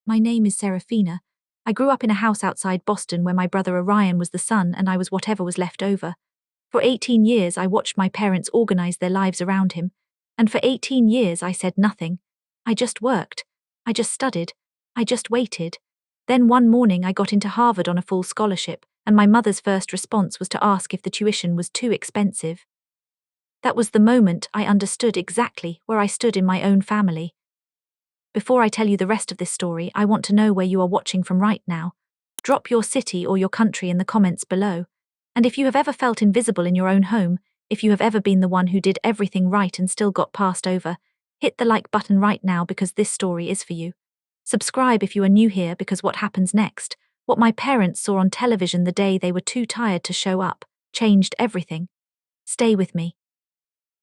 My name is Serafina. I grew up in a house outside Boston where my brother Orion was the son and I was whatever was left over. For 18 years I watched my parents organize their lives around him, and for 18 years I said nothing. I just worked. I just studied. I just waited. Then one morning I got into Harvard on a full scholarship, and my mother's first response was to ask if the tuition was too expensive. That was the moment I understood exactly where I stood in my own family. Before I tell you the rest of this story, I want to know where you are watching from right now. Drop your city or your country in the comments below. And if you have ever felt invisible in your own home, if you have ever been the one who did everything right and still got passed over, hit the like button right now because this story is for you. Subscribe if you are new here because what happens next, what my parents saw on television the day they were too tired to show up, changed everything. Stay with me.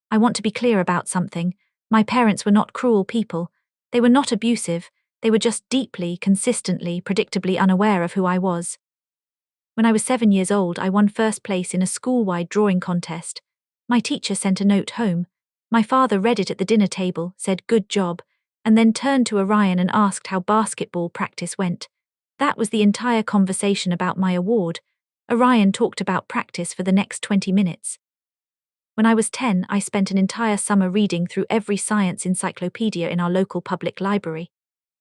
I want to be clear about something. My parents were not cruel people. They were not abusive. They were just deeply, consistently, predictably unaware of who I was. When I was 7 years old, I won first place in a school-wide drawing contest. My teacher sent a note home. My father read it at the dinner table, said good job, and then turned to Orion and asked how basketball practice went. That was the entire conversation about my award. Orion talked about practice for the next 20 minutes. When I was 10, I spent an entire summer reading through every science encyclopedia in our local public library.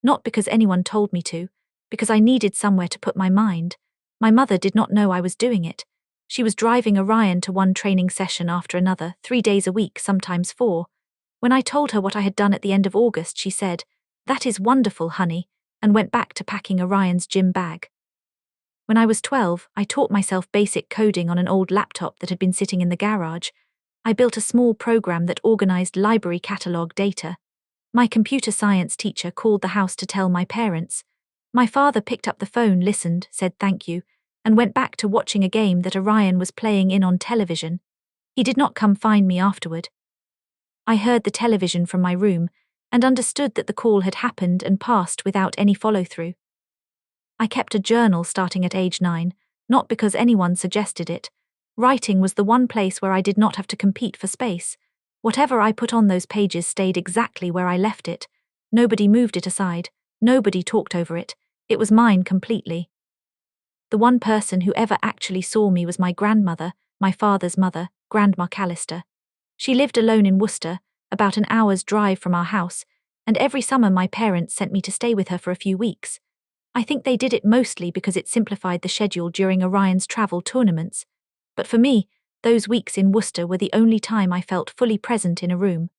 Not because anyone told me to, because I needed somewhere to put my mind. My mother did not know I was doing it. She was driving Orion to one training session after another, 3 days a week, sometimes 4. When I told her what I had done at the end of August, she said, "That is wonderful, honey," and went back to packing Orion's gym bag. When I was 12, I taught myself basic coding on an old laptop that had been sitting in the garage. I built a small program that organized library catalog data. My computer science teacher called the house to tell my parents. My father picked up the phone, listened, said thank you, and went back to watching a game that Orion was playing in on television. He did not come find me afterward. I heard the television from my room and understood that the call had happened and passed without any follow-through. I kept a journal starting at age 9, not because anyone suggested it. Writing was the one place where I did not have to compete for space. Whatever I put on those pages stayed exactly where I left it. Nobody moved it aside. Nobody talked over it. It was mine completely. The one person who ever actually saw me was my grandmother, my father's mother, Grandma Callister. She lived alone in Worcester, about an hour's drive from our house, and every summer my parents sent me to stay with her for a few weeks. I think they did it mostly because it simplified the schedule during Orion's travel tournaments. But for me, those weeks in Worcester were the only time I felt fully present in a room.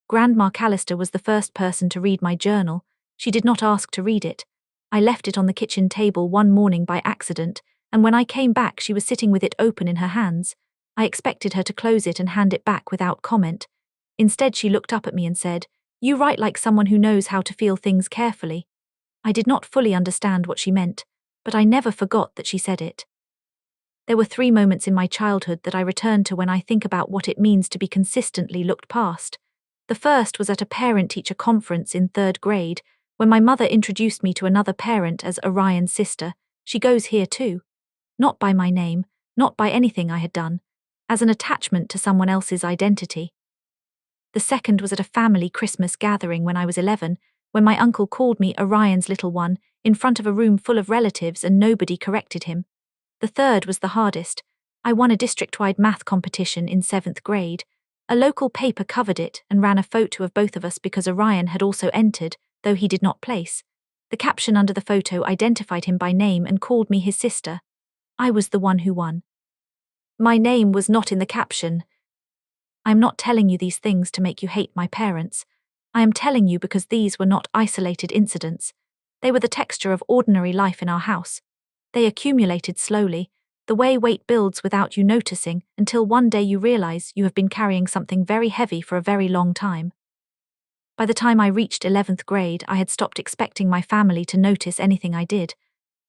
Grandma Callister was the first person to read my journal. She did not ask to read it. I left it on the kitchen table one morning by accident, and when I came back she was sitting with it open in her hands. I expected her to close it and hand it back without comment. Instead she looked up at me and said, "You write like someone who knows how to feel things carefully." I did not fully understand what she meant, but I never forgot that she said it. There were 3 moments in my childhood that I return to when I think about what it means to be consistently looked past. The first was at a parent-teacher conference in 3rd grade, when my mother introduced me to another parent as Orion's sister. She goes here too. Not by my name, not by anything I had done, as an attachment to someone else's identity. The second was at a family Christmas gathering when I was 11, when my uncle called me Orion's little one, in front of a room full of relatives and nobody corrected him. The third was the hardest. I won a district-wide math competition in 7th grade. A local paper covered it and ran a photo of both of us because Orion had also entered, though he did not place. The caption under the photo identified him by name and called me his sister. I was the one who won. My name was not in the caption. I am not telling you these things to make you hate my parents. I am telling you because these were not isolated incidents. They were the texture of ordinary life in our house. They accumulated slowly, the way weight builds without you noticing, until one day you realize you have been carrying something very heavy for a very long time. By the time I reached 11th grade, I had stopped expecting my family to notice anything I did.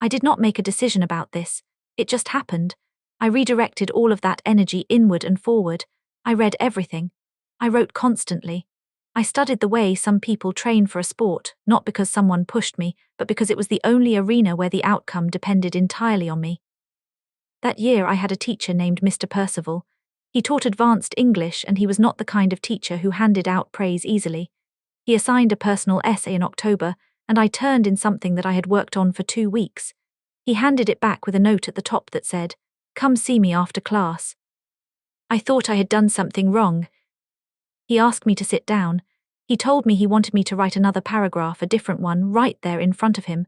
I did not make a decision about this. It just happened. I redirected all of that energy inward and forward. I read everything. I wrote constantly. I studied the way some people train for a sport, not because someone pushed me, but because it was the only arena where the outcome depended entirely on me. That year I had a teacher named Mr. Percival. He taught advanced English and he was not the kind of teacher who handed out praise easily. He assigned a personal essay in October, and I turned in something that I had worked on for 2 weeks. He handed it back with a note at the top that said, "Come see me after class." I thought I had done something wrong. He asked me to sit down. He told me he wanted me to write another paragraph, a different one, right there in front of him.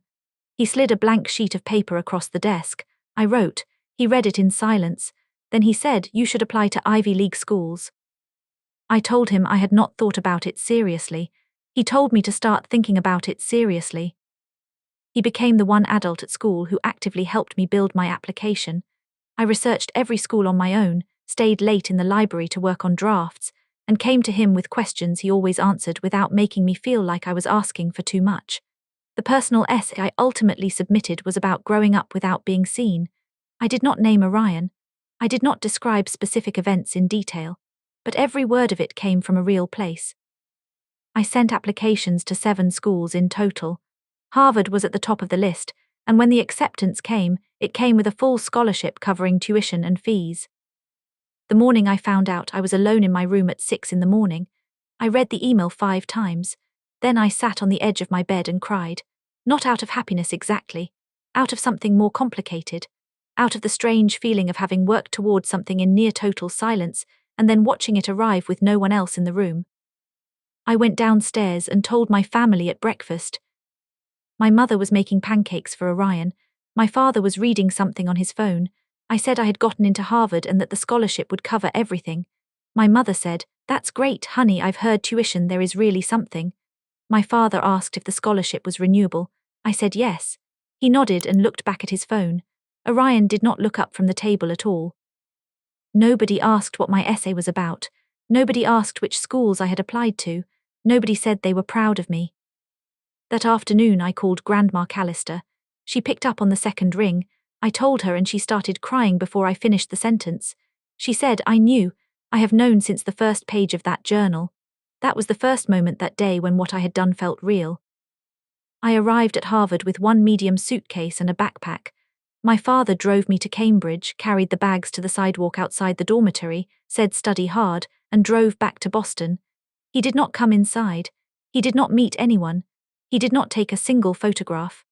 He slid a blank sheet of paper across the desk. I wrote. He read it in silence. Then he said, "You should apply to Ivy League schools." I told him I had not thought about it seriously. He told me to start thinking about it seriously. He became the one adult at school who actively helped me build my application. I researched every school on my own, stayed late in the library to work on drafts, and came to him with questions he always answered without making me feel like I was asking for too much. The personal essay I ultimately submitted was about growing up without being seen. I did not name Orion. I did not describe specific events in detail, but every word of it came from a real place. I sent applications to 7 schools in total. Harvard was at the top of the list, and when the acceptance came, it came with a full scholarship covering tuition and fees. The morning I found out, I was alone in my room at 6 in the morning. I read the email 5 times. Then I sat on the edge of my bed and cried. Not out of happiness exactly, out of something more complicated, out of the strange feeling of having worked towards something in near total silence and then watching it arrive with no one else in the room. I went downstairs and told my family at breakfast. My mother was making pancakes for Orion. My father was reading something on his phone. I said I had gotten into Harvard and that the scholarship would cover everything. My mother said, "That's great, honey, I've heard tuition, there is really something." My father asked if the scholarship was renewable. I said yes. He nodded and looked back at his phone. Orion did not look up from the table at all. Nobody asked what my essay was about. Nobody asked which schools I had applied to. Nobody said they were proud of me. That afternoon I called Grandma Callister. She picked up on the second ring. I told her and she started crying before I finished the sentence. She said, "I knew. I have known since the first page of that journal." That was the first moment that day when what I had done felt real. I arrived at Harvard with 1 medium suitcase and a backpack. My father drove me to Cambridge, carried the bags to the sidewalk outside the dormitory, said study hard, and drove back to Boston. He did not come inside. He did not meet anyone. He did not take a single photograph.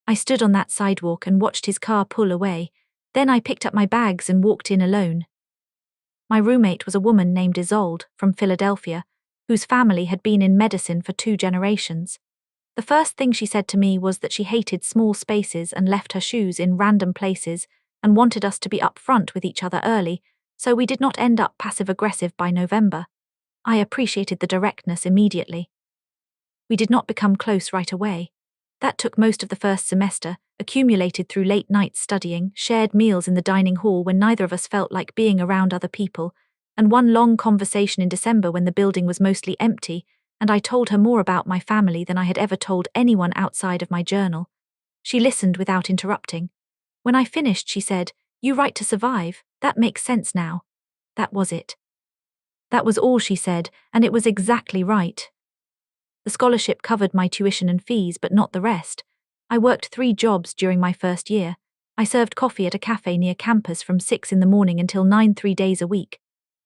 I stood on that sidewalk and watched his car pull away. Then I picked up my bags and walked in alone. My roommate was a woman named Isolde from Philadelphia, whose family had been in medicine for 2 generations. The first thing she said to me was that she hated small spaces and left her shoes in random places and wanted us to be up front with each other early, so we did not end up passive-aggressive by November. I appreciated the directness immediately. We did not become close right away. That took most of the first semester, accumulated through late nights studying, shared meals in the dining hall when neither of us felt like being around other people, and one long conversation in December when the building was mostly empty, and I told her more about my family than I had ever told anyone outside of my journal. She listened without interrupting. When I finished, she said, "You write to survive, that makes sense now." That was it. That was all she said, and it was exactly right. The scholarship covered my tuition and fees, but not the rest. I worked 3 jobs during my first year. I served coffee at a cafe near campus from 6 in the morning until 9 3 days a week.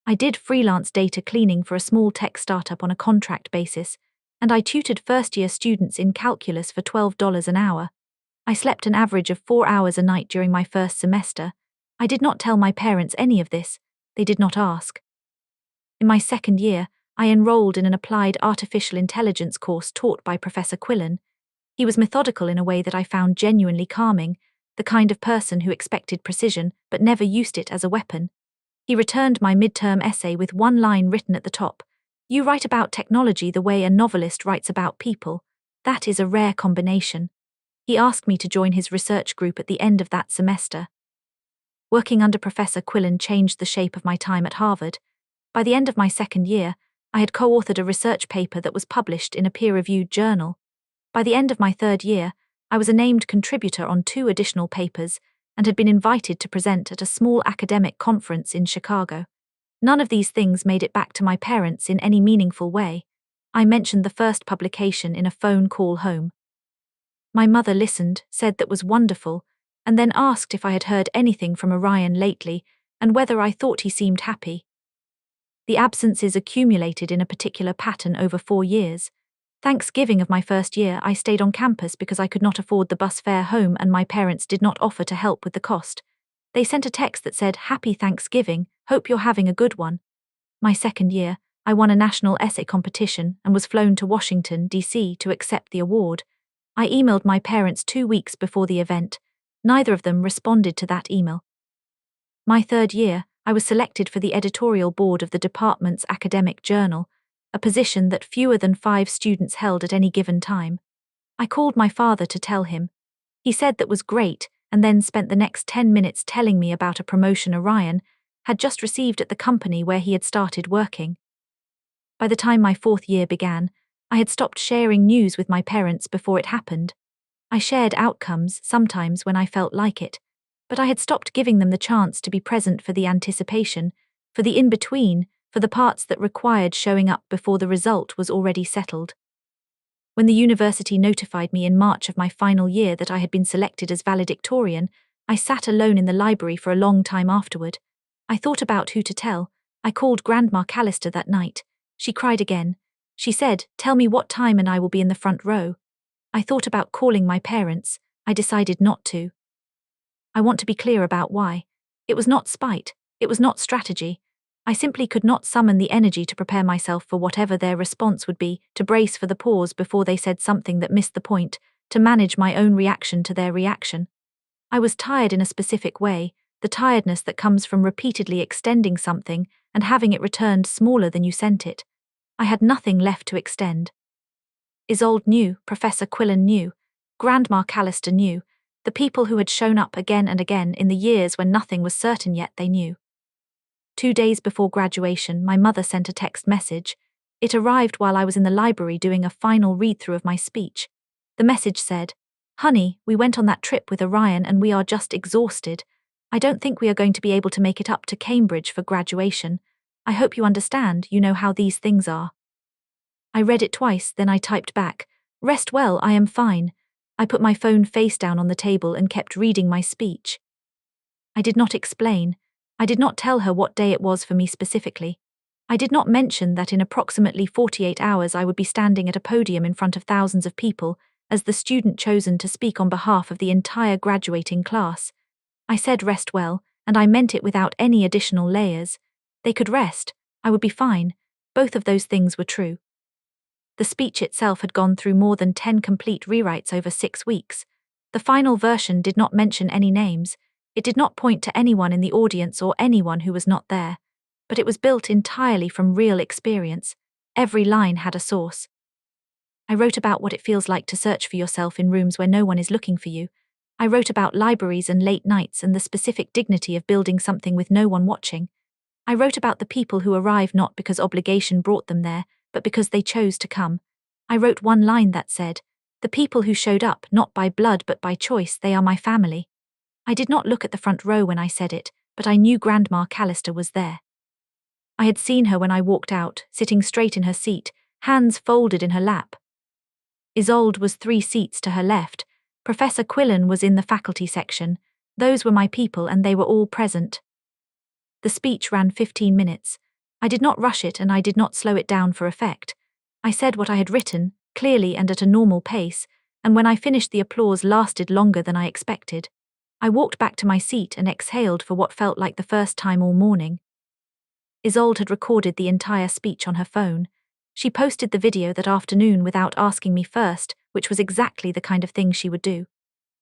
I did freelance data cleaning for a small tech startup on a contract basis, and I tutored first-year students in calculus for $12 an hour. I slept an average of 4 hours a night during my first semester. I did not tell my parents any of this. They did not ask. In my second year, I enrolled in an applied artificial intelligence course taught by Professor Quillen. He was methodical in a way that I found genuinely calming, the kind of person who expected precision but never used it as a weapon. He returned my midterm essay with 1 line written at the top. "You write about technology the way a novelist writes about people. That is a rare combination." He asked me to join his research group at the end of that semester. Working under Professor Quillen changed the shape of my time at Harvard. By the end of my second year, I had co-authored a research paper that was published in a peer-reviewed journal. By the end of my third year, I was a named contributor on 2 additional papers and had been invited to present at a small academic conference in Chicago. None of these things made it back to my parents in any meaningful way. I mentioned the first publication in a phone call home. My mother listened, said that was wonderful, and then asked if I had heard anything from Orion lately and whether I thought he seemed happy. The absences accumulated in a particular pattern over 4 years. Thanksgiving of my first year, I stayed on campus because I could not afford the bus fare home and my parents did not offer to help with the cost. They sent a text that said, "Happy Thanksgiving, hope you're having a good one." My second year, I won a national essay competition and was flown to Washington, D.C. to accept the award. I emailed my parents 2 weeks before the event. Neither of them responded to that email. My third year, I was selected for the editorial board of the department's academic journal, a position that fewer than 5 students held at any given time. I called my father to tell him. He said that was great, and then spent the next 10 minutes telling me about a promotion Orion had just received at the company where he had started working. By the time my fourth year began, I had stopped sharing news with my parents before it happened. I shared outcomes sometimes when I felt like it, but I had stopped giving them the chance to be present for the anticipation, for the in-between, for the parts that required showing up before the result was already settled. When the university notified me in March of my final year that I had been selected as valedictorian, I sat alone in the library for a long time afterward. I thought about who to tell. I called Grandma Callister that night. She cried again. She said, "Tell me what time and I will be in the front row." I thought about calling my parents. I decided not to. I want to be clear about why. It was not spite. It was not strategy. I simply could not summon the energy to prepare myself for whatever their response would be, to brace for the pause before they said something that missed the point, to manage my own reaction to their reaction. I was tired in a specific way, the tiredness that comes from repeatedly extending something and having it returned smaller than you sent it. I had nothing left to extend. Isolde knew, Professor Quillen knew, Grandma Callister knew, the people who had shown up again and again in the years when nothing was certain yet they knew. 2 days before graduation, my mother sent a text message. It arrived while I was in the library doing a final read-through of my speech. The message said, "Honey, we went on that trip with Orion and we are just exhausted. I don't think we are going to be able to make it up to Cambridge for graduation. I hope you understand, you know how these things are." I read it twice, then I typed back, "Rest well, I am fine." I put my phone face down on the table and kept reading my speech. I did not explain. I did not tell her what day it was for me specifically. I did not mention that in approximately 48 hours I would be standing at a podium in front of thousands of people, as the student chosen to speak on behalf of the entire graduating class. I said rest well, and I meant it without any additional layers. They could rest. I would be fine. Both of those things were true. The speech itself had gone through more than 10 complete rewrites over 6 weeks. The final version did not mention any names. It did not point to anyone in the audience or anyone who was not there. But it was built entirely from real experience. Every line had a source. I wrote about what it feels like to search for yourself in rooms where no one is looking for you. I wrote about libraries and late nights and the specific dignity of building something with no one watching. I wrote about the people who arrive not because obligation brought them there, but because they chose to come. I wrote one line that said, "The people who showed up, not by blood but by choice, they are my family." I did not look at the front row when I said it, but I knew Grandma Callister was there. I had seen her when I walked out, sitting straight in her seat, hands folded in her lap. Isolde was 3 seats to her left. Professor Quillen was in the faculty section. Those were my people and they were all present. The speech ran 15 minutes. I did not rush it and I did not slow it down for effect. I said what I had written, clearly and at a normal pace, and when I finished the applause lasted longer than I expected. I walked back to my seat and exhaled for what felt like the first time all morning. Isolde had recorded the entire speech on her phone. She posted the video that afternoon without asking me first, which was exactly the kind of thing she would do.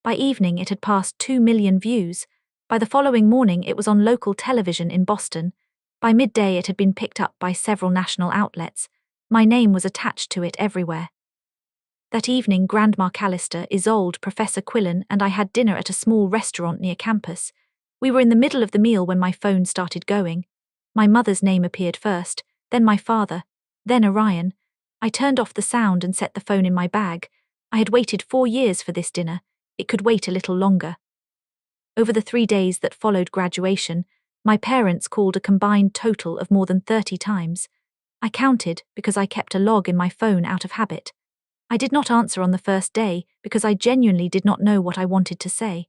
By evening it had passed 2 million views. By the following morning it was on local television in Boston. By midday it had been picked up by several national outlets. My name was attached to it everywhere. That evening Grandma Callister, Isolde, Professor Quillen and I had dinner at a small restaurant near campus. We were in the middle of the meal when my phone started going. My mother's name appeared first, then my father, then Orion. I turned off the sound and set the phone in my bag. I had waited 4 years for this dinner. It could wait a little longer. Over the 3 days that followed graduation, my parents called a combined total of more than 30 times. I counted because I kept a log in my phone out of habit. I did not answer on the first day because I genuinely did not know what I wanted to say.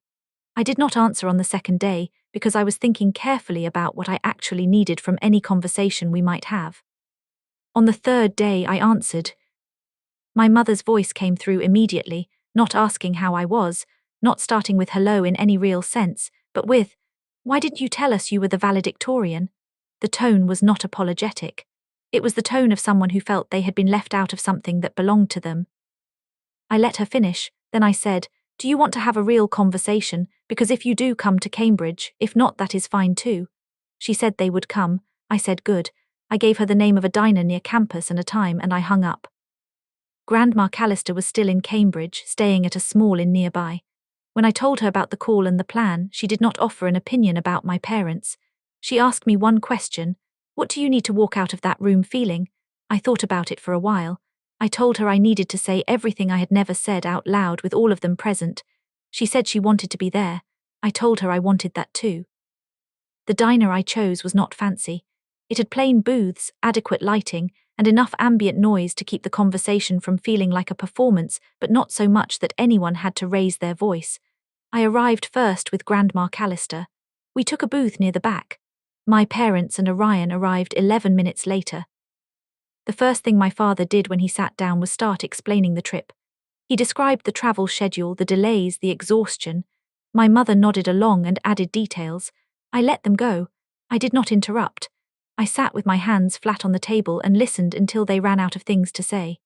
I did not answer on the second day because I was thinking carefully about what I actually needed from any conversation we might have. On the third day I answered. My mother's voice came through immediately, not asking how I was, not starting with hello in any real sense, but with, "Why didn't you tell us you were the valedictorian?" The tone was not apologetic. It was the tone of someone who felt they had been left out of something that belonged to them. I let her finish, then I said, "Do you want to have a real conversation? Because if you do, come to Cambridge, if not, that is fine too." She said they would come. I said good. I gave her the name of a diner near campus and a time, and I hung up. Grandma Callister was still in Cambridge, staying at a small inn nearby. When I told her about the call and the plan, she did not offer an opinion about my parents. She asked me one question: "What do you need to walk out of that room feeling?" I thought about it for a while. I told her I needed to say everything I had never said out loud with all of them present. She said she wanted to be there. I told her I wanted that too. The diner I chose was not fancy. It had plain booths, adequate lighting, and enough ambient noise to keep the conversation from feeling like a performance, but not so much that anyone had to raise their voice. I arrived first with Grandma Callister. We took a booth near the back. My parents and Orion arrived 11 minutes later. The first thing my father did when he sat down was start explaining the trip. He described the travel schedule, the delays, the exhaustion. My mother nodded along and added details. I let them go. I did not interrupt. I sat with my hands flat on the table and listened until they ran out of things to say.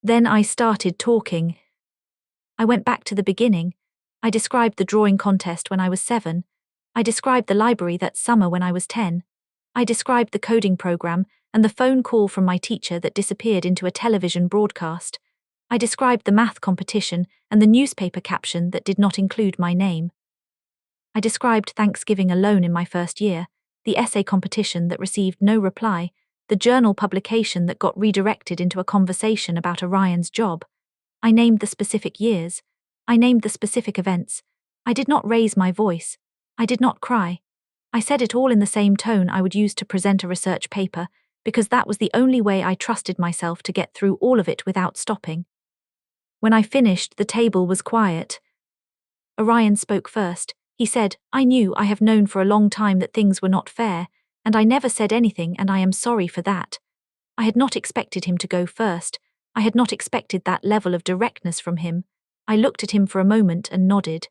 Then I started talking. I went back to the beginning. I described the drawing contest when I was 7. I described the library that summer when I was 10. I described the coding program and the phone call from my teacher that disappeared into a television broadcast. I described the math competition and the newspaper caption that did not include my name. I described Thanksgiving alone in my first year, the essay competition that received no reply, the journal publication that got redirected into a conversation about Orion's job. I named the specific years. I named the specific events. I did not raise my voice. I did not cry. I said it all in the same tone I would use to present a research paper, because that was the only way I trusted myself to get through all of it without stopping. When I finished, the table was quiet. Orion spoke first. He said, "I knew, I have known for a long time that things were not fair, and I never said anything, and I am sorry for that." I had not expected him to go first. I had not expected that level of directness from him. I looked at him for a moment and nodded.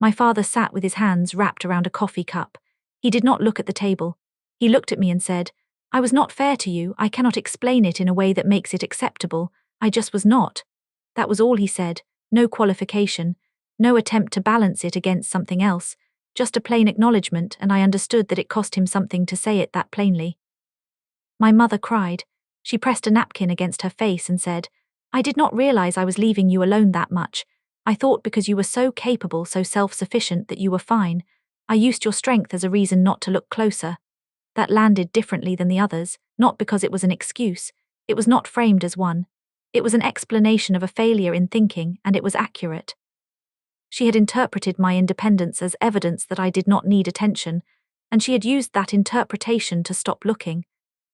My father sat with his hands wrapped around a coffee cup. He did not look at the table. He looked at me and said, "I was not fair to you. I cannot explain it in a way that makes it acceptable. I just was not." That was all he said. No qualification. No attempt to balance it against something else. Just a plain acknowledgement, and I understood that it cost him something to say it that plainly. My mother cried. She pressed a napkin against her face and said, "I did not realize I was leaving you alone that much. I thought because you were so capable, so self-sufficient that you were fine. I used your strength as a reason not to look closer." That landed differently than the others, not because it was an excuse. It was not framed as one. It was an explanation of a failure in thinking, and it was accurate. She had interpreted my independence as evidence that I did not need attention, and she had used that interpretation to stop looking.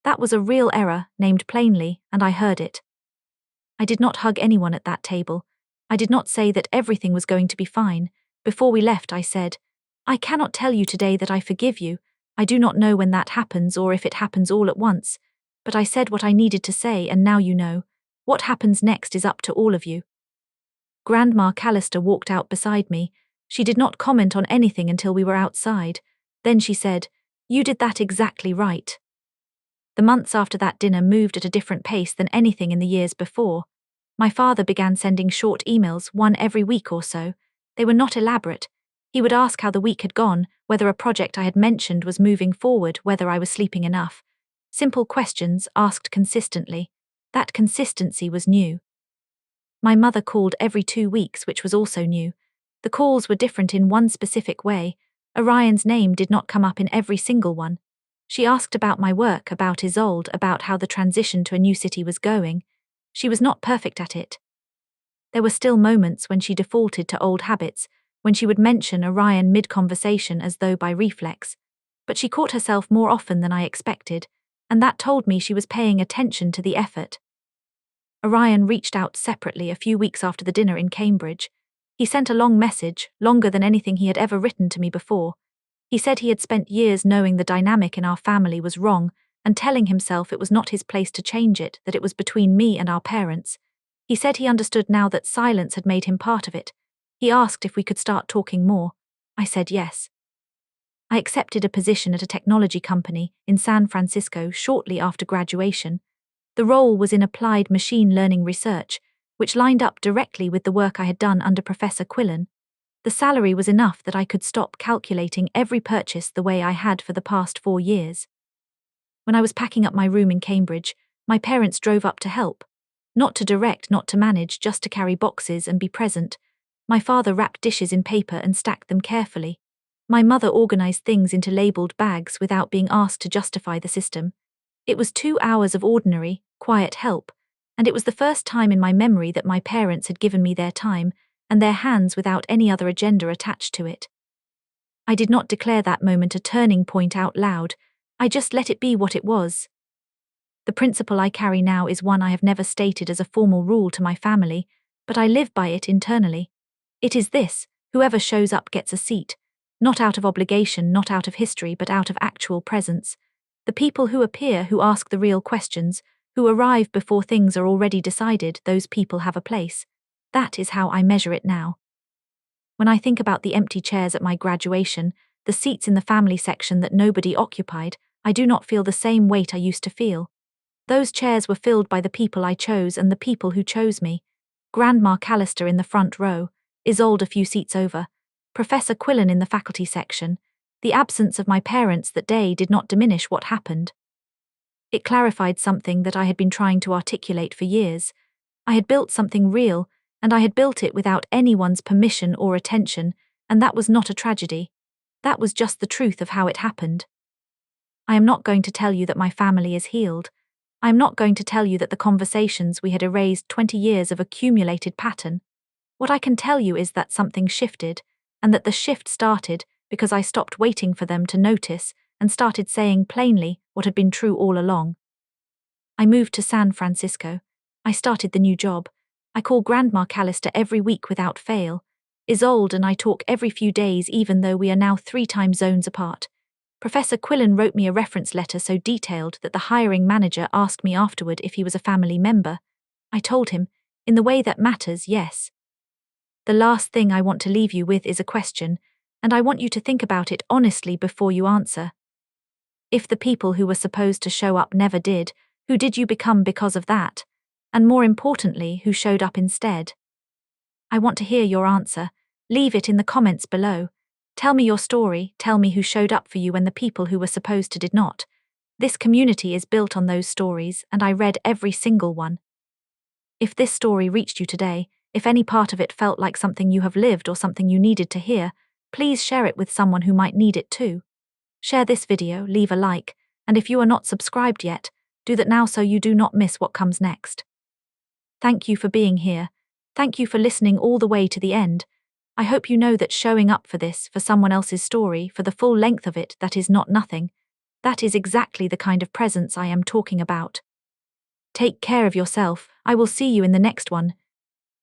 That was a real error, named plainly, and I heard it. I did not hug anyone at that table. I did not say that everything was going to be fine. Before we left, I said, "I cannot tell you today that I forgive you. I do not know when that happens or if it happens all at once. But I said what I needed to say, and now you know. What happens next is up to all of you." Grandma Callister walked out beside me. She did not comment on anything until we were outside. Then she said, "You did that exactly right." The months after that dinner moved at a different pace than anything in the years before. My father began sending short emails, one every week or so. They were not elaborate. He would ask how the week had gone, whether a project I had mentioned was moving forward, whether I was sleeping enough. Simple questions asked consistently. That consistency was new. My mother called every 2 weeks, which was also new. The calls were different in one specific way. Orion's name did not come up in every single one. She asked about my work, about Isolde, about how the transition to a new city was going. She was not perfect at it. There were still moments when she defaulted to old habits, when she would mention Orion mid-conversation as though by reflex. But she caught herself more often than I expected, and that told me she was paying attention to the effort. Orion reached out separately a few weeks after the dinner in Cambridge. He sent a long message, longer than anything he had ever written to me before. He said he had spent years knowing the dynamic in our family was wrong, and telling himself it was not his place to change it, that it was between me and our parents. He said he understood now that silence had made him part of it. He asked if we could start talking more. I said yes. I accepted a position at a technology company in San Francisco shortly after graduation. The role was in applied machine learning research, which lined up directly with the work I had done under Professor Quillen. The salary was enough that I could stop calculating every purchase the way I had for the past 4 years. When I was packing up my room in Cambridge, my parents drove up to help. Not to direct, not to manage, just to carry boxes and be present. My father wrapped dishes in paper and stacked them carefully. My mother organized things into labeled bags without being asked to justify the system. It was 2 hours of ordinary, quiet help, and it was the first time in my memory that my parents had given me their time and their hands without any other agenda attached to it. I did not declare that moment a turning point out loud. I just let it be what it was. The principle I carry now is one I have never stated as a formal rule to my family, but I live by it internally. It is this: whoever shows up gets a seat. Not out of obligation, not out of history, but out of actual presence. The people who appear, who ask the real questions, who arrive before things are already decided, those people have a place. That is how I measure it now. When I think about the empty chairs at my graduation, the seats in the family section that nobody occupied, I do not feel the same weight I used to feel. Those chairs were filled by the people I chose and the people who chose me. Grandma Callister in the front row, Isolde a few seats over, Professor Quillen in the faculty section. The absence of my parents that day did not diminish what happened. It clarified something that I had been trying to articulate for years. I had built something real, and I had built it without anyone's permission or attention, and that was not a tragedy. That was just the truth of how it happened. I am not going to tell you that my family is healed. I am not going to tell you that the conversations we had erased 20 years of accumulated pattern. What I can tell you is that something shifted, and that the shift started because I stopped waiting for them to notice and started saying plainly what had been true all along. I moved to San Francisco. I started the new job. I call Grandma Callister every week without fail. Isolde and I talk every few days, even though we are now 3 time zones apart. Professor Quillen wrote me a reference letter so detailed that the hiring manager asked me afterward if he was a family member. I told him, in the way that matters, yes. The last thing I want to leave you with is a question, and I want you to think about it honestly before you answer. If the people who were supposed to show up never did, who did you become because of that? And more importantly, who showed up instead? I want to hear your answer. Leave it in the comments below. Tell me your story, tell me who showed up for you when the people who were supposed to did not. This community is built on those stories, and I read every single one. If this story reached you today, if any part of it felt like something you have lived or something you needed to hear, please share it with someone who might need it too. Share this video, leave a like, and if you are not subscribed yet, do that now so you do not miss what comes next. Thank you for being here. Thank you for listening all the way to the end. I hope you know that showing up for this, for someone else's story, for the full length of it, that is not nothing. That is exactly the kind of presence I am talking about. Take care of yourself. I will see you in the next one.